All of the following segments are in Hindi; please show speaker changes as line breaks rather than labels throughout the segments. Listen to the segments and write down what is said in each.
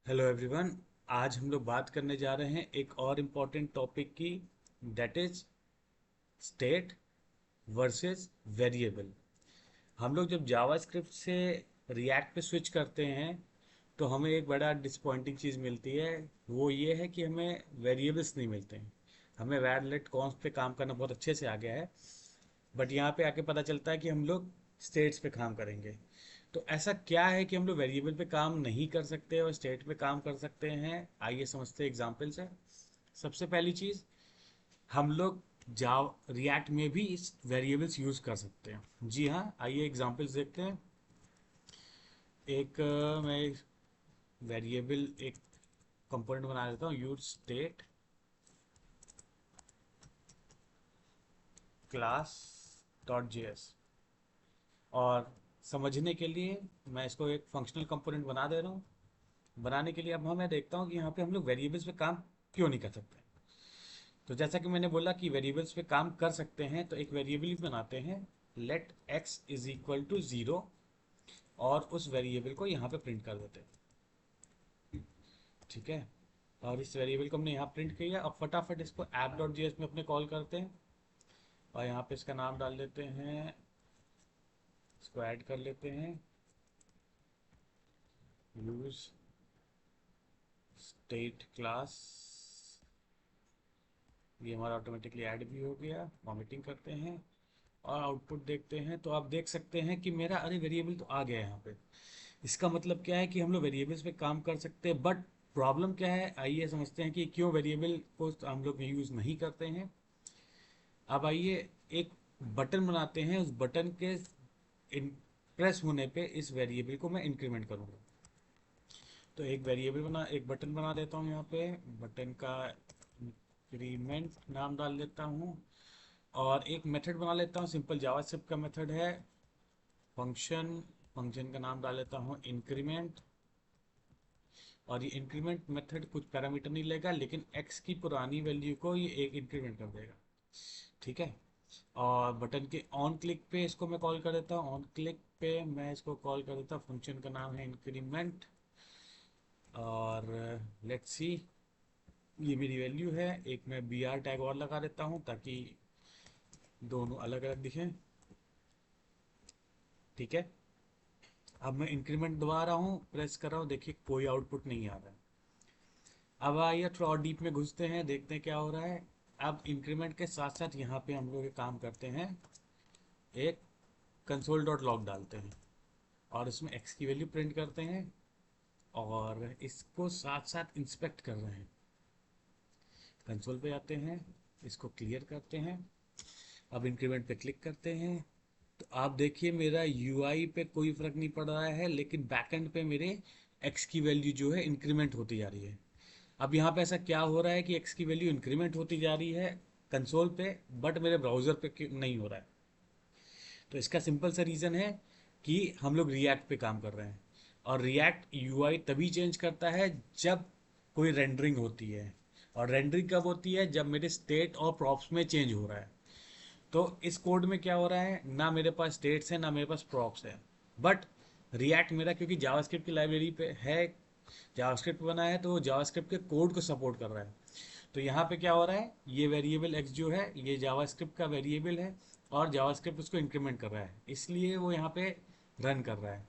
Hello everyone. आज हम लोग बात करने जा रहे हैं एक और इम्पॉर्टेंट टॉपिक की, that is state versus variable. हम लोग जब जावास्क्रिप्ट से रिएक्ट पे स्विच करते हैं तो हमें एक बड़ा डिसपॉइंटिंग चीज़ मिलती है। वो ये है कि हमें वेरिएबल्स नहीं मिलते हैं। हमें वैर लेट कॉन्स्ट पे काम करना बहुत अच्छे से आ गया है, बट यहाँ पे आके पता चलता है कि हम लोग स्टेट्स पे काम करेंगे। तो ऐसा क्या है कि हम लोग वेरिएबल पे काम नहीं कर सकते और स्टेट पे काम कर सकते हैं? आइए समझते हैं एग्जाम्पल से। सबसे पहली चीज़, हम लोग जाव रिएक्ट में भी इस वेरिएबल्स यूज़ कर सकते हैं। जी हाँ, आइए एग्जाम्पल्स देखते हैं। मैं वेरिएबल एक कंपोनेंट बना देता हूँ, use state class dot JS. और समझने के लिए मैं इसको एक फंक्शनल कंपोनेंट बना दे रहा हूँ। बनाने के लिए अब मैं देखता हूँ कि यहाँ पे हम लोग वेरिएबल्स पे काम क्यों नहीं कर सकते। तो जैसा कि मैंने बोला कि वेरिएबल्स पे काम कर सकते हैं, तो एक वेरिएबल बनाते हैं, let x is equal to zero, और उस वेरिएबल को यहाँ पे प्रिंट कर देते हैं। ठीक है, और इस वेरिएबल को हमने यहाँ प्रिंट किया। अब फटाफट इसको ऐप डॉट जी एस में अपने कॉल करते हैं और यहाँ पे इसका नाम डाल देते हैं, इसको ऐड कर लेते हैं, यूज स्टेट क्लास। ये हमारा ऑटोमेटिकली ऐड भी हो गया। वॉमिटिंग करते हैं और आउटपुट देखते हैं, तो आप देख सकते हैं कि मेरा अरे वेरिएबल तो आ गया है यहाँ पे। इसका मतलब क्या है कि हम लोग वेरिएबल्स पे काम कर सकते हैं, बट प्रॉब्लम क्या है, आइए समझते हैं कि क्यों वेरिएबल को हम लोग यूज़ नहीं करते हैं। अब आइए एक बटन बनाते हैं, उस बटन के प्रेस होने पे इस वेरिएबल को मैं इंक्रीमेंट करूँगा। तो एक बटन बना देता हूँ यहाँ पे। बटन का इंक्रीमेंट नाम डाल देता हूँ और एक मेथड बना लेता हूँ, सिंपल जावास्क्रिप्ट का मेथड है, फंक्शन। फंक्शन का नाम डाल लेता हूँ इंक्रीमेंट। और ये इंक्रीमेंट मेथड कुछ पैरामीटर नहीं लेगा, लेकिन एक्स की पुरानी वैल्यू को ये एक इंक्रीमेंट कर देगा। ठीक है, और बटन के ऑन क्लिक पे इसको मैं कॉल कर देता हूँ। ऑन क्लिक पे मैं इसको कॉल कर देता हूँ, फंक्शन का नाम है इंक्रीमेंट। और लेट्स सी, ये मेरी वैल्यू है। एक मैं बी आर टैग और लगा देता हूँ ताकि दोनों अलग अलग दिखें। ठीक है, अब मैं इंक्रीमेंट दबा रहा हूँ, प्रेस कर रहा हूँ, देखिए कोई आउटपुट नहीं आ रहा है। अब आइए थोड़ा और डीप में घुसते हैं, देखते हैं क्या हो रहा है। अब इंक्रीमेंट के साथ साथ यहाँ पे हम लोग एक काम करते हैं, एक कंसोल डॉट लॉग डालते हैं और इसमें एक्स की वैल्यू प्रिंट करते हैं और इसको साथ साथ इंस्पेक्ट कर रहे हैं। कंसोल पे आते हैं, इसको क्लियर करते हैं, अब इंक्रीमेंट पे क्लिक करते हैं। तो आप देखिए मेरा यूआई पे कोई फर्क नहीं पड़ रहा है, लेकिन बैकएंड पे मेरे एक्स की वैल्यू जो है इंक्रीमेंट होती जा रही है। अब यहाँ पे ऐसा क्या हो रहा है कि एक्स की वैल्यू इंक्रीमेंट होती जा रही है कंसोल पे, बट मेरे ब्राउज़र पे नहीं हो रहा है। तो इसका सिंपल सा रीज़न है कि हम लोग रिएक्ट पे काम कर रहे हैं, और रिएक्ट यूआई तभी चेंज करता है जब कोई रेंडरिंग होती है। और रेंडरिंग कब होती है? जब मेरे स्टेट और प्रॉप्स में चेंज हो रहा है। तो इस कोड में क्या हो रहा है, ना मेरे पास स्टेट्स है ना मेरे पास प्रॉप्स है, बट रिएक्ट मेरा क्योंकि जावास्क्रिप्ट की लाइब्रेरी पे है, जावास्क्रिप्ट बना है, तो वो जावास्क्रिप्ट के कोड को सपोर्ट कर रहा है। तो यहाँ पे क्या हो रहा है, ये वेरिएबल एक्स जो है ये जावास्क्रिप्ट का वेरिएबल है और जावास्क्रिप्ट उसको इंक्रीमेंट कर रहा है, इसलिए वो यहाँ पे रन कर रहा है।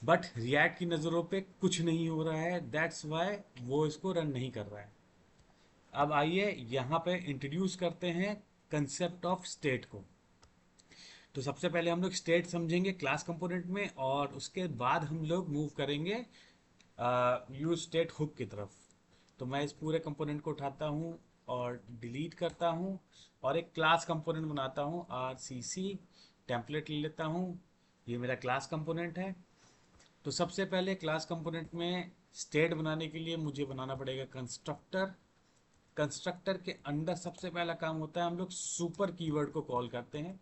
बट रिएक्ट की नज़रों पे कुछ नहीं हो रहा है, दैट्स वाई वो इसको रन नहीं कर रहा है। अब आइए यहाँ पे इंट्रोड्यूस करते हैं कंसेप्ट ऑफ स्टेट को। तो सबसे पहले हम लोग स्टेट समझेंगे क्लास कंपोनेंट में, और उसके बाद हम लोग मूव करेंगे यूज स्टेट हुक की तरफ। तो मैं इस पूरे कंपोनेंट को उठाता हूँ और डिलीट करता हूँ और एक क्लास कंपोनेंट बनाता हूँ, आर सी सी टेम्पलेट ले लेता हूँ। ये मेरा क्लास कंपोनेंट है। तो सबसे पहले क्लास कंपोनेंट में स्टेट बनाने के लिए मुझे बनाना पड़ेगा कंस्ट्रक्टर। कंस्ट्रक्टर के अंदर सबसे पहला काम होता है, हम लोग सुपर कीवर्ड को कॉल करते हैं।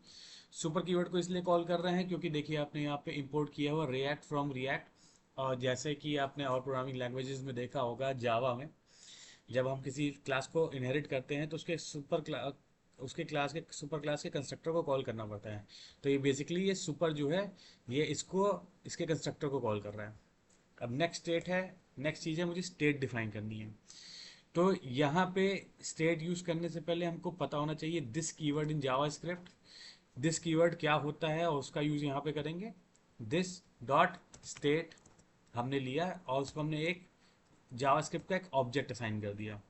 सुपर कीवर्ड को इसलिए कॉल कर रहे हैं क्योंकि देखिए आपने यहाँ पे इंपोर्ट किया हुआ रिएक्ट फ्रॉम रिएक्ट। और जैसे कि आपने और प्रोग्रामिंग लैंग्वेजेस में देखा होगा, जावा में जब हम किसी क्लास को इनहेरिट करते हैं तो उसके क्लास के सुपर क्लास के कंस्ट्रक्टर को कॉल करना पड़ता है। तो ये बेसिकली ये सुपर जो है, ये इसको इसके कंस्ट्रक्टर को कॉल कर रहा है। अब नेक्स्ट स्टेट है, नेक्स्ट चीज़ है मुझे स्टेट डिफाइन करनी है। तो यहाँ पे स्टेट यूज करने से पहले हमको पता होना चाहिए this keyword in JavaScript. This keyword क्या होता है और उसका यूज यहाँ पे करेंगे। दिस डॉट स्टेट हमने लिया और उसको हमने एक जावास्क्रिप्ट का एक ऑब्जेक्ट असाइन कर दिया।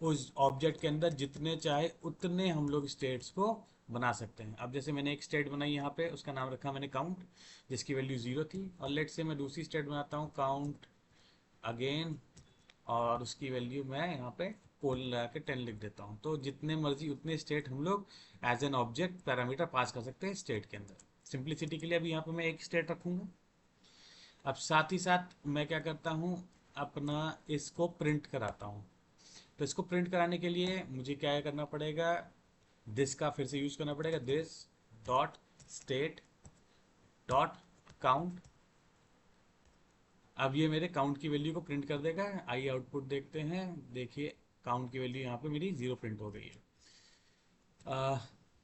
उस ऑब्जेक्ट के अंदर जितने चाहे उतने हम लोग स्टेट्स को बना सकते हैं। अब जैसे मैंने एक स्टेट बनाई यहाँ पे, उसका नाम रखा मैंने काउंट, जिसकी वैल्यू 0 थी। और लेट से मैं दूसरी स्टेट बनाता हूँ काउंट अगेन, और उसकी वैल्यू मैं यहाँ पे पोल लगा के 10 लिख देता हूँ। तो जितने मर्जी उतने स्टेट हम लोग as an object parameter pass कर सकते हैं स्टेट के अंदर। सिंप्लिसिटी के लिए अभी यहाँ पे मैं एक स्टेट रखूँगा। अब साथ ही साथ मैं क्या करता हूँ, अपना इसको प्रिंट कराता हूँ। तो इसको प्रिंट कराने के लिए मुझे क्या करना पड़ेगा, दिस का फिर से यूज करना पड़ेगा। This dot state dot count. अब ये मेरे काउंट की वैल्यू को प्रिंट कर देगा। आइए आउटपुट देखते हैं। देखिए काउंट की वैल्यू यहाँ पे मेरी 0 प्रिंट हो गई है।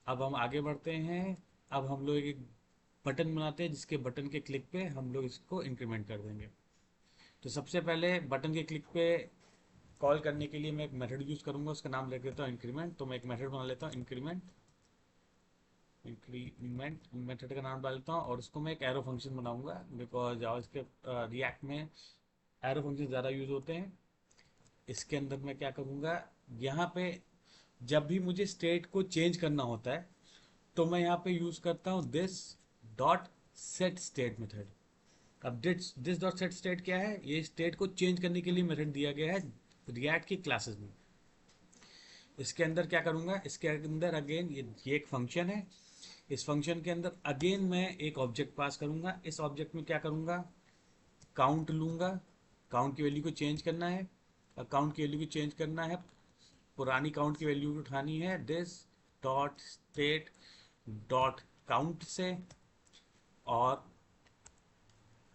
अब हम आगे बढ़ते हैं। अब हम लोग एक बटन बनाते हैं जिसके बटन के क्लिक पे हम लोग इसको इंक्रीमेंट कर देंगे। तो सबसे पहले बटन के क्लिक पे कॉल करने के लिए मैं एक मेथड यूज करूंगा, उसका नाम रख देता हूँ इंक्रीमेंट। तो मैं एक मेथड बना लेता हूँ इंक्रीमेंट। इंक्रीमेंट मेथड का नाम डालता हूँ और उसको मैं एक एरो फंक्शन बनाऊंगा, बिकॉज जावास्क्रिप्ट रिएक्ट में एरो फंक्शन ज़्यादा यूज होते हैं। इसके अंदर मैं क्या करूँगा, यहाँ पे जब भी मुझे स्टेट को चेंज करना होता है तो मैं यहाँ पे यूज़ करता हूँ this dot set state method. अब दिस डॉट सेट स्टेट क्या है, ये स्टेट को चेंज करने के लिए मेथड दिया गया है रिएक्ट की क्लासेस में। इसके अंदर क्या करूँगा, इसके अंदर अगेन ये एक फंक्शन है। इस फंक्शन के अंदर अगेन मैं एक ऑब्जेक्ट पास करूँगा। इस ऑब्जेक्ट में क्या करूँगा, काउंट लूँगा। काउंट की वैल्यू को चेंज करना है। काउंट की वैल्यू को चेंज करना है, पुरानी काउंट की वैल्यू उठानी है this dot state dot count से, और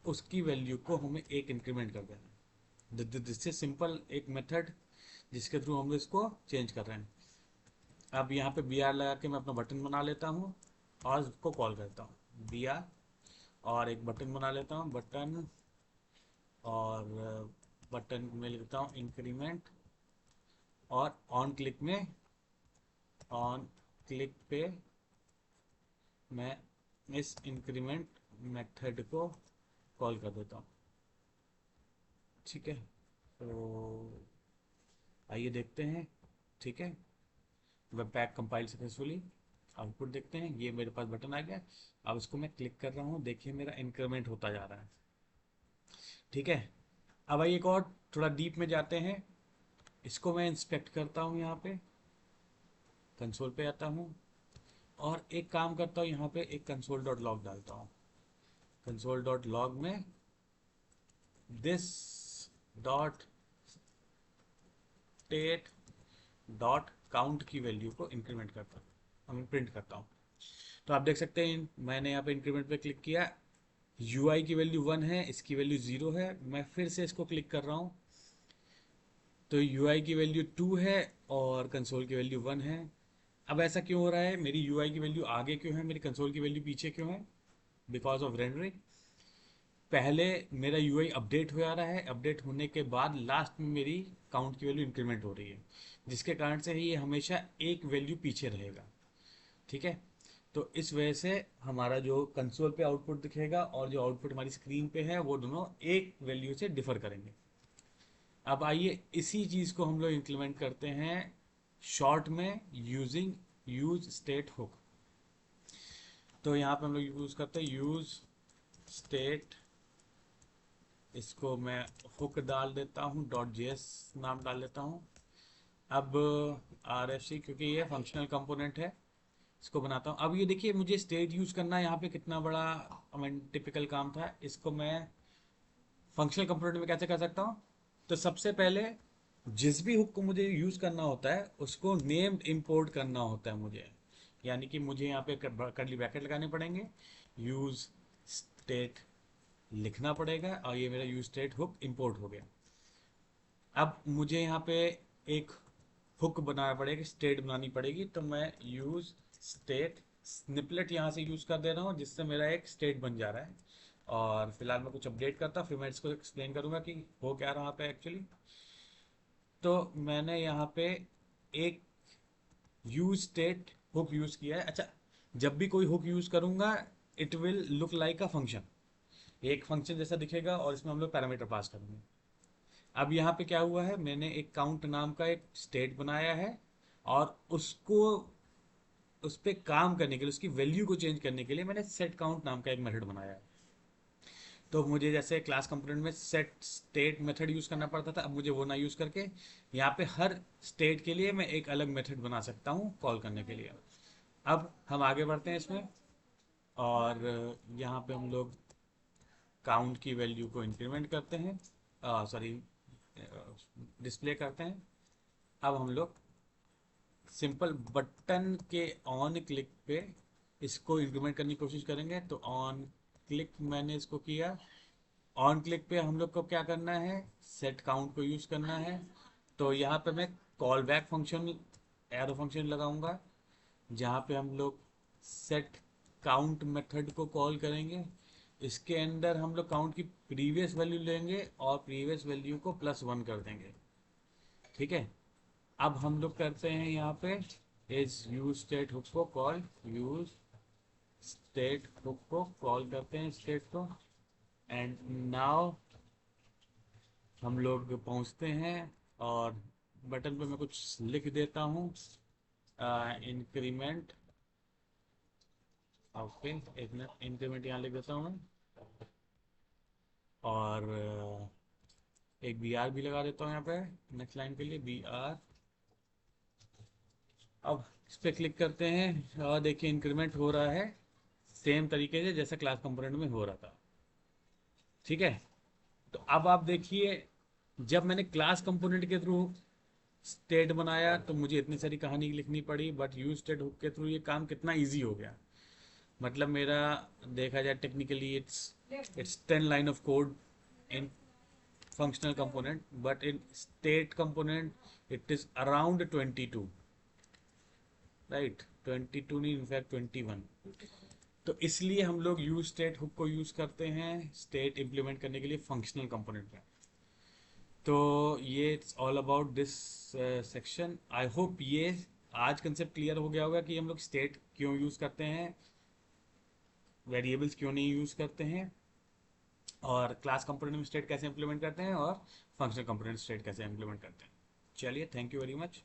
उसकी वैल्यू को हमें एक इंक्रीमेंट कर देना है। दिस इज सिंपल एक मेथड जिसके थ्रू हम इसको चेंज कर रहे हैं। अब यहाँ पे बी आर लगा के मैं अपना बटन बना लेता हूँ और उसको कॉल करता हूँ बी आर, और एक बटन बना लेता हूँ बटन, और बटन में लिखता हूँ इंक्रीमेंट, और ऑन क्लिक में ऑन क्लिक पे मैं इस इंक्रीमेंट मेथड को कॉल कर देता हूँ। ठीक है, तो आइए देखते हैं। ठीक है, web pack compile successfully. Output देखते हैं, ये मेरे पास बटन आ गया। अब इसको मैं क्लिक कर रहा हूँ, देखिए मेरा इंक्रीमेंट होता जा रहा है। ठीक है, अब आइए एक और थोड़ा डीप में जाते हैं। इसको मैं इंस्पेक्ट करता हूँ, यहाँ पे कंसोल पे आता हूँ और एक काम करता हूँ, यहाँ पे एक कंसोल डॉट लॉग डालता हूँ। कंसोल डॉट लॉग में this dot state dot count की वैल्यू को इंक्रीमेंट करता हूँ, मैं प्रिंट करता हूँ। तो आप देख सकते हैं मैंने यहाँ पे इंक्रीमेंट पे क्लिक किया, यूआई की वैल्यू 1 है, इसकी वैल्यू 0 है। मैं फिर से इसको क्लिक कर रहा हूँ तो यूआई की वैल्यू 2 है और कंसोल की वैल्यू 1 है। अब ऐसा क्यों हो रहा है, मेरी यूआई की वैल्यू आगे क्यों है, मेरी कंसोल की वैल्यू पीछे क्यों है? Because of rendering. पहले मेरा यूआई अपडेट हो जा रहा है, अपडेट होने के बाद लास्ट में मेरी काउंट की वैल्यू इंक्रीमेंट हो रही है, जिसके कारण से ये हमेशा एक वैल्यू पीछे रहेगा। ठीक है, तो इस वजह से हमारा जो कंसोल पे आउटपुट दिखेगा और जो आउटपुट हमारी स्क्रीन पे है वो दोनों एक वैल्यू से डिफर करेंगे। अब आइए इसी चीज़ को हम लोग इंप्लीमेंट करते हैं शॉर्ट में यूजिंग यूज स्टेट हुक। तो यहाँ पे हम लोग यूज करते हैं यूज स्टेट, इसको मैं हुक डाल देता हूँ, डॉट जेएस नाम डाल देता हूँ। अब आर एफ सी, क्योंकि ये फंक्शनल कंपोनेंट है, इसको बनाता हूँ। अब ये देखिए मुझे स्टेट यूज करना है, यहाँ पे कितना बड़ा टिपिकल काम था। इसको मैं फंक्शनल कंपोनेंट में कैसे कर सकता हूँ, तो सबसे पहले जिस भी हुक को मुझे यूज करना होता है उसको नेम्ड इंपोर्ट करना होता है मुझे। यानी कि मुझे यहाँ पे करली ब्रैकेट लगाने पड़ेंगे, यूज स्टेट लिखना पड़ेगा, और ये मेरा यूज स्टेट हुक इंपोर्ट हो गया। अब मुझे यहाँ पे एक हुक बनाना पड़ेगा, स्टेट बनानी पड़ेगी। तो मैं यूज स्टेट स्निपलेट यहाँ से यूज कर दे रहा हूँ, जिससे मेरा एक स्टेट बन जा रहा है। और फिलहाल मैं कुछ अपडेट करता हूँ, फिर मैं इसको एक्सप्लेन करूंगा कि हो क्या रहा पे एक्चुअली। तो मैंने यहाँ पे एक यूज स्टेट हुक यूज किया है। अच्छा, जब भी कोई हुक यूज करूंगा, it will look like a function, एक फंक्शन जैसा दिखेगा और इसमें हम लोग पैरामीटर पास करेंगे। अब यहाँ पे क्या हुआ है, मैंने एक काउंट नाम का एक स्टेट बनाया है, और उसको उस पर काम करने के लिए, उसकी वैल्यू को चेंज करने के लिए मैंने सेट काउंट नाम का एक मेथड बनाया है। तो मुझे जैसे क्लास कंपोनेंट में सेट स्टेट मेथड यूज करना पड़ता था, अब मुझे वो ना यूज करके यहाँ पे हर स्टेट के लिए मैं एक अलग मेथड बना सकता हूँ कॉल करने के लिए। अब हम आगे बढ़ते हैं इसमें, और यहाँ पे हम लोग काउंट की वैल्यू को इंक्रीमेंट करते हैं, सॉरी, डिस्प्ले करते हैं। अब हम लोग सिंपल बटन के ऑन क्लिक पे इसको इंक्रीमेंट करने की कोशिश करेंगे। तो ऑन क्लिक मैंने इसको किया। ऑन क्लिक पे हम लोग को क्या करना है, सेट काउंट को यूज करना है। तो यहाँ पे मैं call back function, arrow function लगाऊंगा, जहाँ पे हम लोग सेट काउंट मेथड को कॉल करेंगे। इसके अंदर हम लोग काउंट की प्रीवियस वैल्यू लेंगे और प्रीवियस वैल्यू को +1 कर देंगे। ठीक है। अब हम लोग करते हैं यहाँ पे इस यूज स्टेट हुक को कॉल, यूज स्टेट हुक को कॉल करते हैं स्टेट को। एंड नाउ हम लोग पहुंचते हैं, और बटन पे मैं कुछ लिख देता हूँ, इंक्रीमेंट। ओके, एक मिनट, इंक्रीमेंट यहाँ लिख देता हूँ मैं, और एक बी आर भी लगा देता हूँ यहाँ पे नेक्स्ट लाइन के लिए, बी आर। अब इस पर क्लिक करते हैं और देखिए इंक्रीमेंट हो रहा है सेम तरीके से जैसा क्लास कंपोनेंट में हो रहा था। ठीक है। तो अब आप देखिए, जब मैंने क्लास कंपोनेंट के थ्रू स्टेट बनाया तो मुझे इतनी सारी कहानी लिखनी पड़ी, बट यूज स्टेट हुक के थ्रू ये काम कितना इजी हो गया। मतलब मेरा, देखा जाए technically, it's 10 line of code in functional component, but in state component it is around 22, right? 22 नहीं, इनफैक्ट 21। तो इसलिए हम लोग यूज स्टेट हुक को यूज करते हैं स्टेट इंप्लीमेंट करने के लिए फंक्शनल कंपोनेंट में। तो ये it's all about this section. I hope ये आज कंसेप्ट क्लियर हो गया होगा कि हम लोग स्टेट क्यों यूज करते हैं, वेरिएबल्स क्यों नहीं यूज करते हैं, और क्लास कंपोनेंट में स्टेट कैसे इंप्लीमेंट करते हैं, और फंक्शनल कंपोनेंट स्टेट कैसे इंप्लीमेंट करते हैं। चलिए, थैंक यू वेरी मच।